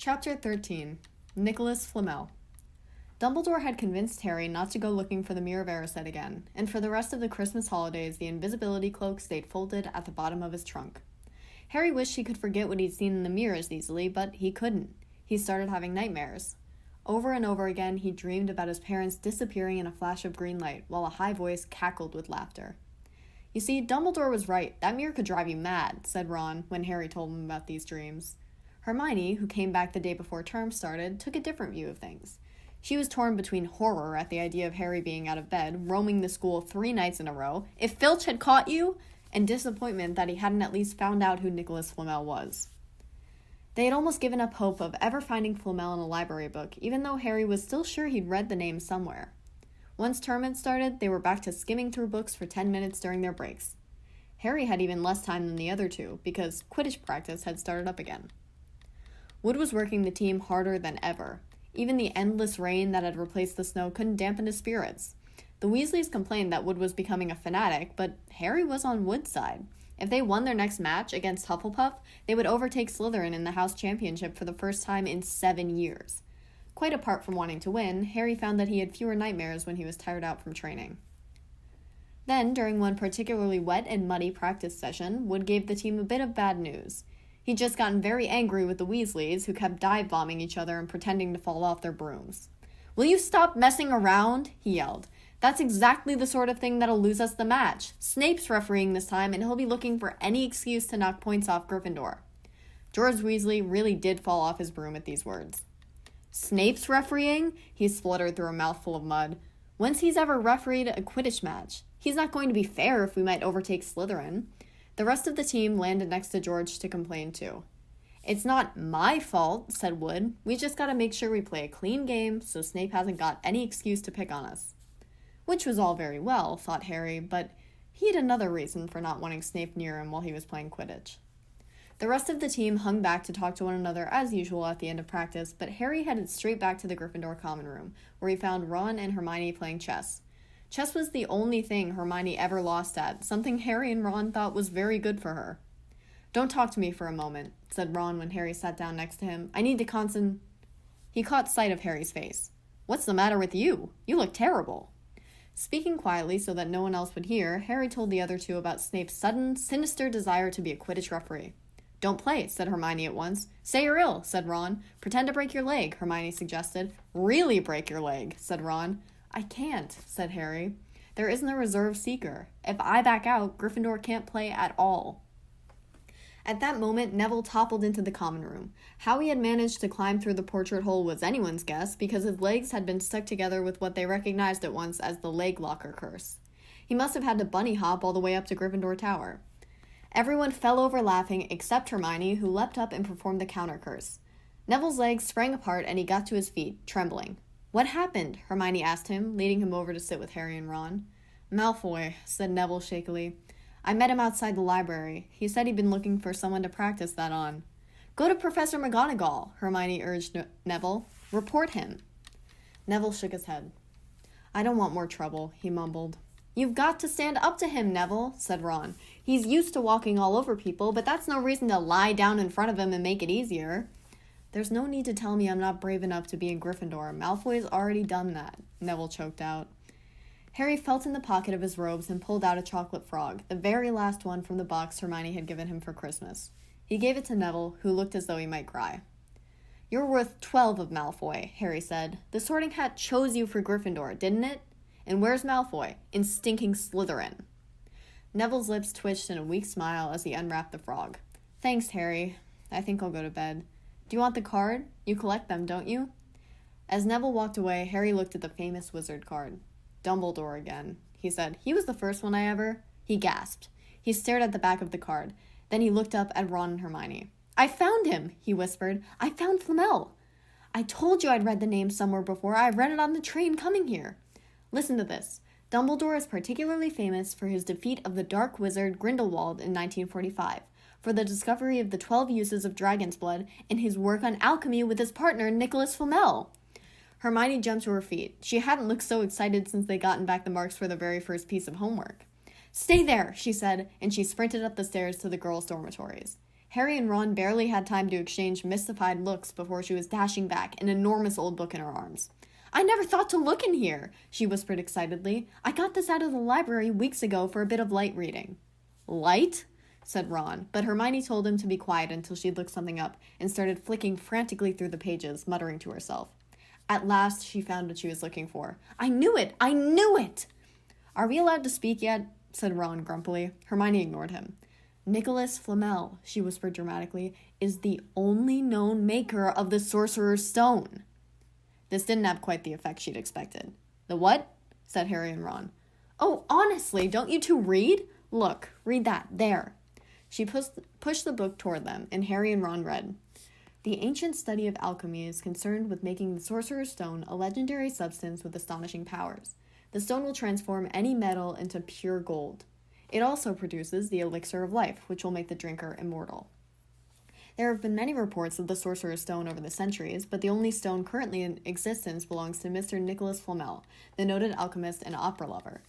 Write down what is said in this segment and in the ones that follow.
Chapter 13. Nicolas Flamel. Dumbledore had convinced Harry not to go looking for the Mirror of Erised again, and for the rest of the Christmas holidays the invisibility cloak stayed folded at the bottom of his trunk. Harry wished he could forget what he'd seen in the mirrors easily, but he couldn't. He started having nightmares. Over and over again he dreamed about his parents disappearing in a flash of green light, while a high voice cackled with laughter. "You see, Dumbledore was right. That mirror could drive you mad," said Ron when Harry told him about these dreams. Hermione, who came back the day before term started, took a different view of things. She was torn between horror at the idea of Harry being out of bed, roaming the school 3 nights in a row, if Filch had caught you, and disappointment that he hadn't at least found out who Nicolas Flamel was. They had almost given up hope of ever finding Flamel in a library book, even though Harry was still sure he'd read the name somewhere. Once term had started, they were back to skimming through books for 10 minutes during their breaks. Harry had even less time than the other two, because Quidditch practice had started up again. Wood was working the team harder than ever. Even the endless rain that had replaced the snow couldn't dampen his spirits. The Weasleys complained that Wood was becoming a fanatic, but Harry was on Wood's side. If they won their next match against Hufflepuff, they would overtake Slytherin in the House Championship for the first time in 7 years. Quite apart from wanting to win, Harry found that he had fewer nightmares when he was tired out from training. Then, during one particularly wet and muddy practice session, Wood gave the team a bit of bad news. He'd just gotten very angry with the Weasleys, who kept dive-bombing each other and pretending to fall off their brooms. "Will you stop messing around?" he yelled. "That's exactly the sort of thing that'll lose us the match. Snape's refereeing this time, and he'll be looking for any excuse to knock points off Gryffindor." George Weasley really did fall off his broom at these words. "Snape's refereeing?" he spluttered through a mouthful of mud. "When's he's ever refereed a Quidditch match? He's not going to be fair if we might overtake Slytherin." The rest of the team landed next to George to complain too. "It's not my fault," said Wood. "We just gotta make sure we play a clean game so Snape hasn't got any excuse to pick on us." Which was all very well, thought Harry, but he had another reason for not wanting Snape near him while he was playing Quidditch. The rest of the team hung back to talk to one another as usual at the end of practice, but Harry headed straight back to the Gryffindor common room, where he found Ron and Hermione playing chess. Chess was the only thing Hermione ever lost at, something Harry and Ron thought was very good for her. "Don't talk to me for a moment," said Ron when Harry sat down next to him. "I need to He caught sight of Harry's face. "What's the matter with you? You look terrible." Speaking quietly so that no one else would hear, Harry told the other two about Snape's sudden, sinister desire to be a Quidditch referee. "Don't play," said Hermione at once. "Say you're ill," said Ron. "Pretend to break your leg," Hermione suggested. "Really break your leg," said Ron. "I can't," said Harry. "There isn't a reserve seeker. If I back out, Gryffindor can't play at all." At that moment, Neville toppled into the common room. How he had managed to climb through the portrait hole was anyone's guess, because his legs had been stuck together with what they recognized at once as the leg locker curse. He must have had to bunny hop all the way up to Gryffindor Tower. Everyone fell over laughing except Hermione, who leapt up and performed the counter curse. Neville's legs sprang apart and he got to his feet, trembling. "What happened?" Hermione asked him, leading him over to sit with Harry and Ron. "Malfoy," said Neville shakily. "I met him outside the library. He said he'd been looking for someone to practice that on." "Go to Professor McGonagall," Hermione urged Neville. "Report him." Neville shook his head. "I don't want more trouble," he mumbled. "You've got to stand up to him, Neville," said Ron. "He's used to walking all over people, but that's no reason to lie down in front of him and make it easier." "There's no need to tell me I'm not brave enough to be in Gryffindor. Malfoy's already done that," Neville choked out. Harry felt in the pocket of his robes and pulled out a chocolate frog, the very last one from the box Hermione had given him for Christmas. He gave it to Neville, who looked as though he might cry. "You're worth 12 of Malfoy," Harry said. "The Sorting Hat chose you for Gryffindor, didn't it? And where's Malfoy? In stinking Slytherin." Neville's lips twitched in a weak smile as he unwrapped the frog. "Thanks, Harry. I think I'll go to bed. Do you want the card? You collect them, don't you?" As Neville walked away, Harry looked at the famous wizard card. "Dumbledore again," he said. "He was the first one I ever—" He gasped. He stared at the back of the card. Then he looked up at Ron and Hermione. "I found him," he whispered. "I found Flamel. I told you I'd read the name somewhere before. I read it on the train coming here. Listen to this. Dumbledore is particularly famous for his defeat of the dark wizard Grindelwald in 1945, for the discovery of the 12 uses of dragon's blood, and his work on alchemy with his partner, Nicolas Flamel." Hermione jumped to her feet. She hadn't looked so excited since they'd gotten back the marks for the very first piece of homework. "Stay there," she said, and she sprinted up the stairs to the girls' dormitories. Harry and Ron barely had time to exchange mystified looks before she was dashing back, an enormous old book in her arms. "I never thought to look in here," she whispered excitedly. "I got this out of the library weeks ago for a bit of light reading." "Light?" said Ron, but Hermione told him to be quiet until she'd looked something up and started flicking frantically through the pages, muttering to herself. At last, she found what she was looking for. "I knew it! I knew it!" "Are we allowed to speak yet?" said Ron grumpily. Hermione ignored him. "Nicolas Flamel," she whispered dramatically, "is the only known maker of the Sorcerer's Stone." This didn't have quite the effect she'd expected. "The what?" said Harry and Ron. "Oh, honestly, don't you two read? Look, read that, there." She pushed the book toward them, and Harry and Ron read. "The ancient study of alchemy is concerned with making the Sorcerer's Stone a legendary substance with astonishing powers. The stone will transform any metal into pure gold. It also produces the elixir of life, which will make the drinker immortal. There have been many reports of the Sorcerer's Stone over the centuries, but the only stone currently in existence belongs to Mr. Nicolas Flamel, the noted alchemist and opera lover.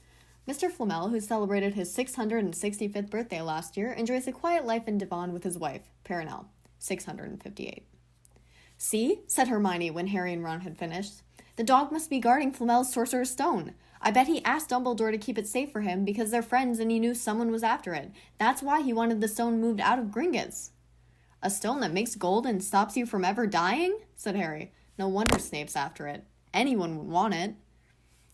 Mr. Flamel, who celebrated his 665th birthday last year, enjoys a quiet life in Devon with his wife, Perenelle, 658. "See?" said Hermione when Harry and Ron had finished. "The dog must be guarding Flamel's Sorcerer's Stone. I bet he asked Dumbledore to keep it safe for him because they're friends and he knew someone was after it. That's why he wanted the stone moved out of Gringotts." "A stone that makes gold and stops you from ever dying?" said Harry. "No wonder Snape's after it. Anyone would want it."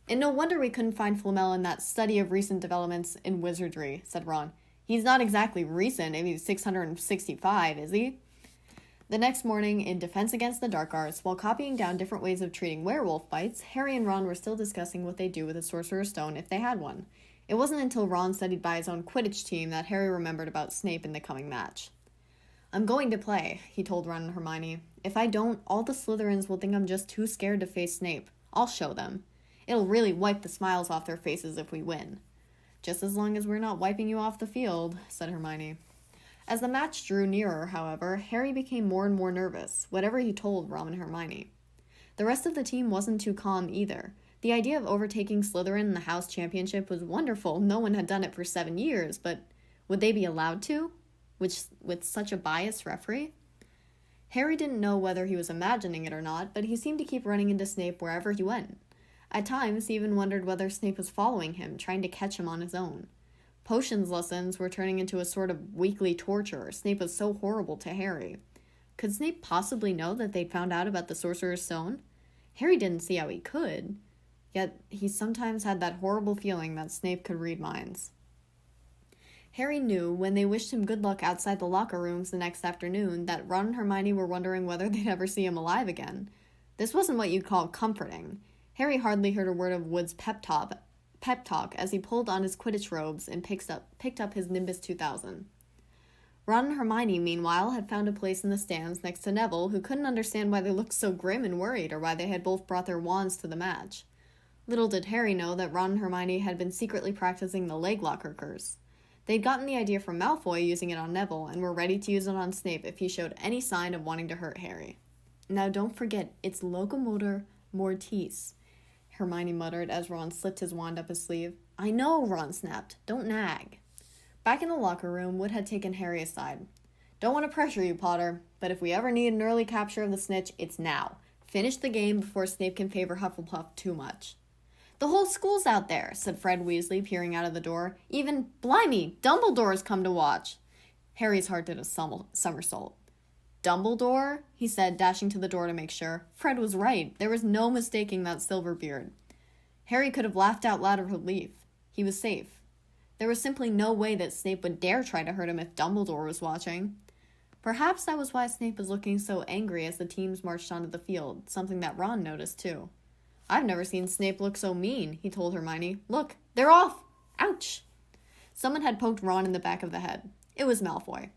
"And no wonder we couldn't find Flamel in that study of recent developments in wizardry," said Ron. "He's not exactly recent if he's 665, is he?" The next morning, in Defense Against the Dark Arts, while copying down different ways of treating werewolf bites, Harry and Ron were still discussing what they'd do with a Sorcerer's Stone if they had one. It wasn't until Ron studied by his own Quidditch team that Harry remembered about Snape in the coming match. "I'm going to play," he told Ron and Hermione. "If I don't, all the Slytherins will think I'm just too scared to face Snape. I'll show them. It'll really wipe the smiles off their faces if we win." "Just as long as we're not wiping you off the field," said Hermione. As the match drew nearer, however, Harry became more and more nervous, whatever he told Ron and Hermione. The rest of the team wasn't too calm either. The idea of overtaking Slytherin in the House Championship was wonderful. No one had done it for 7 years, but would they be allowed to? With such a biased referee? Harry didn't know whether he was imagining it or not, but he seemed to keep running into Snape wherever he went. At times, he even wondered whether Snape was following him, trying to catch him on his own. Potions lessons were turning into a sort of weekly torture. Snape was so horrible to Harry. Could Snape possibly know that they'd found out about the Sorcerer's Stone? Harry didn't see how he could. Yet, he sometimes had that horrible feeling that Snape could read minds. Harry knew, when they wished him good luck outside the locker rooms the next afternoon, that Ron and Hermione were wondering whether they'd ever see him alive again. This wasn't what you'd call comforting. Harry hardly heard a word of Wood's pep talk as he pulled on his Quidditch robes and picked up his Nimbus 2000. Ron and Hermione, meanwhile, had found a place in the stands next to Neville, who couldn't understand why they looked so grim and worried, or why they had both brought their wands to the match. Little did Harry know that Ron and Hermione had been secretly practicing the leg locker curse. They'd gotten the idea from Malfoy using it on Neville, and were ready to use it on Snape if he showed any sign of wanting to hurt Harry. "Now don't forget, it's Locomotor Mortis," Hermione muttered as Ron slipped his wand up his sleeve. "I know," Ron snapped. "Don't nag." Back in the locker room, Wood had taken Harry aside. "Don't want to pressure you, Potter, but if we ever need an early capture of the snitch, it's now. Finish the game before Snape can favor Hufflepuff too much." "The whole school's out there," said Fred Weasley, peering out of the door. "Even, blimey, Dumbledore's come to watch." Harry's heart did a somersault. "Dumbledore?" he said, dashing to the door to make sure. Fred was right. There was no mistaking that silver beard. Harry could have laughed out loud of relief. He was safe. There was simply no way that Snape would dare try to hurt him if Dumbledore was watching. Perhaps that was why Snape was looking so angry as the teams marched onto the field, something that Ron noticed too. "I've never seen Snape look so mean," he told Hermione. "Look, they're off! Ouch!" Someone had poked Ron in the back of the head. It was Malfoy.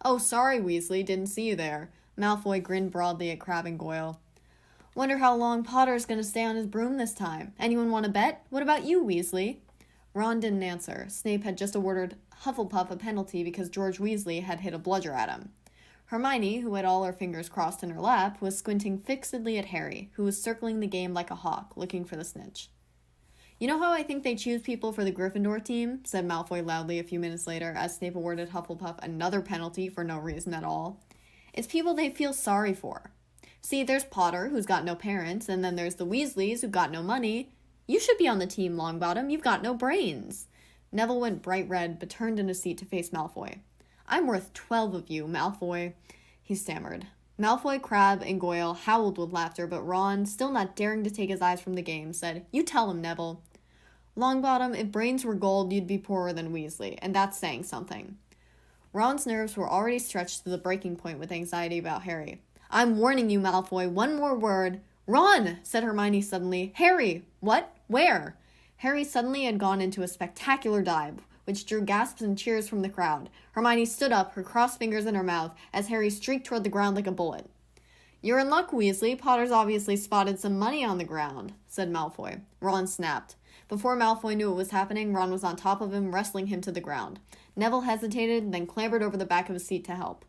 "Oh, sorry, Weasley, didn't see you there." Malfoy grinned broadly at Crabbe and Goyle. "Wonder how long Potter's going to stay on his broom this time. Anyone want to bet? What about you, Weasley?" Ron didn't answer. Snape had just awarded Hufflepuff a penalty because George Weasley had hit a bludger at him. Hermione, who had all her fingers crossed in her lap, was squinting fixedly at Harry, who was circling the game like a hawk, looking for the snitch. You know how I think they choose people for the Gryffindor team? Said Malfoy loudly a few minutes later as Snape awarded Hufflepuff another penalty for no reason at all. It's people they feel sorry for. See, there's Potter, who's got no parents, and then there's the Weasleys, who've got no money. You should be on the team, Longbottom. You've got no brains. Neville went bright red, but turned in his seat to face Malfoy. I'm worth 12 of you, Malfoy, he stammered. Malfoy, Crabbe, and Goyle howled with laughter, but Ron, still not daring to take his eyes from the game, said, You tell him, Neville. Longbottom, if brains were gold, you'd be poorer than Weasley, and that's saying something. Ron's nerves were already stretched to the breaking point with anxiety about Harry. I'm warning you, Malfoy, one more word. Ron, said Hermione suddenly. Harry! What? Where? Harry suddenly had gone into a spectacular dive, which drew gasps and cheers from the crowd. Hermione stood up, her crossed fingers in her mouth, as Harry streaked toward the ground like a bullet. You're in luck, Weasley. Potter's obviously spotted some money on the ground, said Malfoy. Ron snapped. Before Malfoy knew what was happening, Ron was on top of him, wrestling him to the ground. Neville hesitated, then clambered over the back of his seat to help.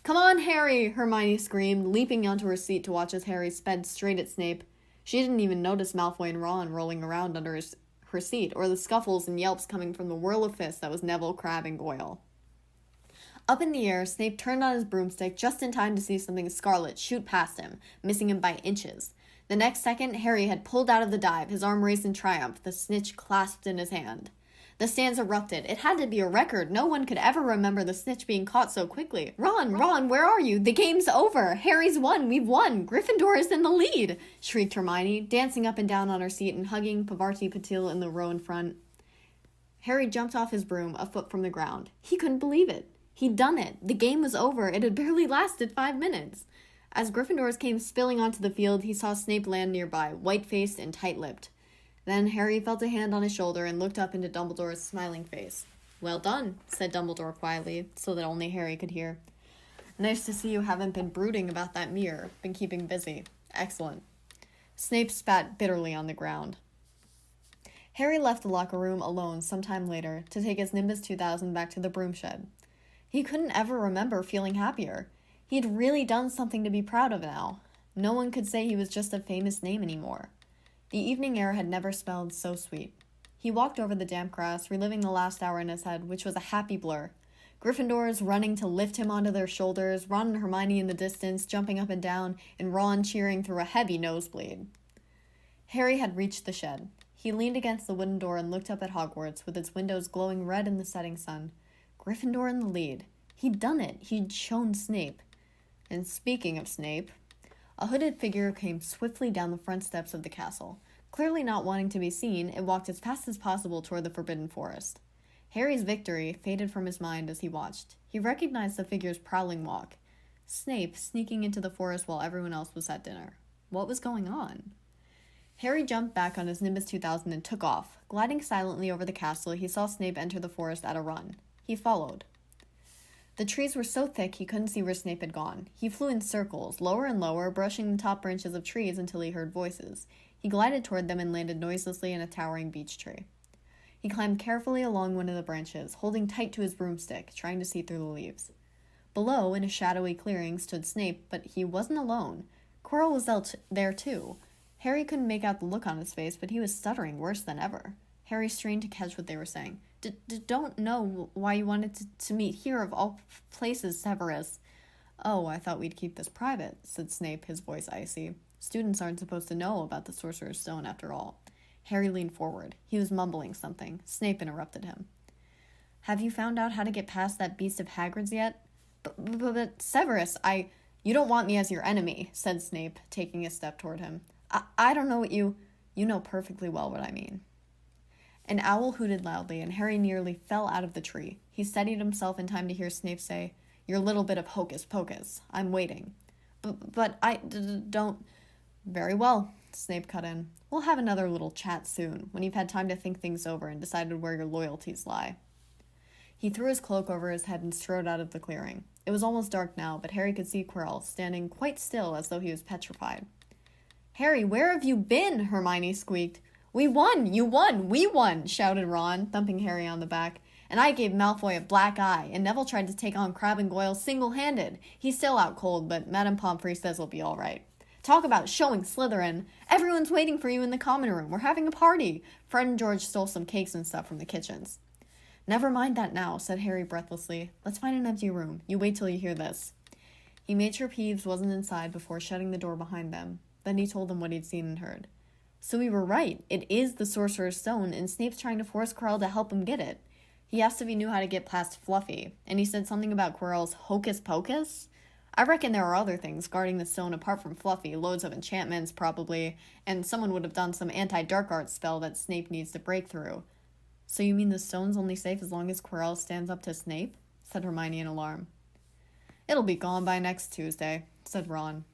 Come on, Harry! Hermione screamed, leaping onto her seat to watch as Harry sped straight at Snape. She didn't even notice Malfoy and Ron rolling around under her seat, or the scuffles and yelps coming from the whirl of fists that was Neville, Crabbe, and Goyle. Up in the air, Snape turned on his broomstick just in time to see something scarlet shoot past him, missing him by inches. The next second, Harry had pulled out of the dive, his arm raised in triumph, the snitch clasped in his hand. The stands erupted. It had to be a record. No one could ever remember the snitch being caught so quickly. Ron, where are you? The game's over. Harry's won. We've won. Gryffindor is in the lead, shrieked Hermione, dancing up and down on her seat and hugging Pavarti Patil in the row in front. Harry jumped off his broom, a foot from the ground. He couldn't believe it. He'd done it. The game was over. It had barely lasted 5 minutes. As Gryffindors came spilling onto the field, he saw Snape land nearby, white-faced and tight-lipped. Then Harry felt a hand on his shoulder and looked up into Dumbledore's smiling face. Well done, said Dumbledore quietly, so that only Harry could hear. Nice to see you haven't been brooding about that mirror, been keeping busy. Excellent. Snape spat bitterly on the ground. Harry left the locker room alone sometime later to take his Nimbus 2000 back to the broom shed. He couldn't ever remember feeling happier. He'd really done something to be proud of now. No one could say he was just a famous name anymore. The evening air had never smelled so sweet. He walked over the damp grass, reliving the last hour in his head, which was a happy blur. Gryffindors running to lift him onto their shoulders, Ron and Hermione in the distance, jumping up and down, and Ron cheering through a heavy nosebleed. Harry had reached the shed. He leaned against the wooden door and looked up at Hogwarts, with its windows glowing red in the setting sun. Gryffindor in the lead. He'd done it. He'd shown Snape. And speaking of Snape, a hooded figure came swiftly down the front steps of the castle. Clearly not wanting to be seen, it walked as fast as possible toward the Forbidden Forest. Harry's victory faded from his mind as he watched. He recognized the figure's prowling walk. Snape sneaking into the forest while everyone else was at dinner. What was going on? Harry jumped back on his Nimbus 2000 and took off. Gliding silently over the castle, he saw Snape enter the forest at a run. He followed. The trees were so thick he couldn't see where Snape had gone. He flew in circles, lower and lower, brushing the top branches of trees until he heard voices. He glided toward them and landed noiselessly in a towering beech tree. He climbed carefully along one of the branches, holding tight to his broomstick, trying to see through the leaves. Below, in a shadowy clearing, stood Snape, but he wasn't alone. Quirrell was there too. Harry couldn't make out the look on his face, but he was stuttering worse than ever. Harry strained to catch what they were saying. Don't know why you wanted to meet here of all places, Severus. Oh, I thought we'd keep this private, said Snape, his voice icy. Students aren't supposed to know about the Sorcerer's Stone after all. Harry leaned forward. He was mumbling something. Snape interrupted him. Have you found out how to get past that beast of Hagrid's yet? But Severus, You don't want me as your enemy, said Snape, taking a step toward him. I don't know what you know perfectly well what I mean. An owl hooted loudly, and Harry nearly fell out of the tree. He steadied himself in time to hear Snape say, Your little bit of hocus pocus. I'm waiting. But I don't... Very well, Snape cut in. We'll have another little chat soon, when you've had time to think things over and decided where your loyalties lie. He threw his cloak over his head and strode out of the clearing. It was almost dark now, but Harry could see Quirrell, standing quite still as though he was petrified. Harry, where have you been? Hermione squeaked. We won! You won! We won! Shouted Ron, thumping Harry on the back. And I gave Malfoy a black eye, and Neville tried to take on Crabbe and Goyle single-handed. He's still out cold, but Madame Pomfrey says he'll be all right. Talk about showing Slytherin. Everyone's waiting for you in the common room. We're having a party. Fred and George stole some cakes and stuff from the kitchens. Never mind that now, said Harry breathlessly. Let's find an empty room. You wait till you hear this. He made sure Peeves wasn't inside before shutting the door behind them. Then he told them what he'd seen and heard. So we were right. It is the Sorcerer's Stone, and Snape's trying to force Quirrell to help him get it. He asked if he knew how to get past Fluffy, and he said something about Quirrell's hocus pocus. I reckon there are other things guarding the stone apart from Fluffy, loads of enchantments probably, and someone would have done some anti-dark arts spell that Snape needs to break through. So you mean the stone's only safe as long as Quirrell stands up to Snape? Said Hermione in alarm. It'll be gone by next Tuesday, said Ron.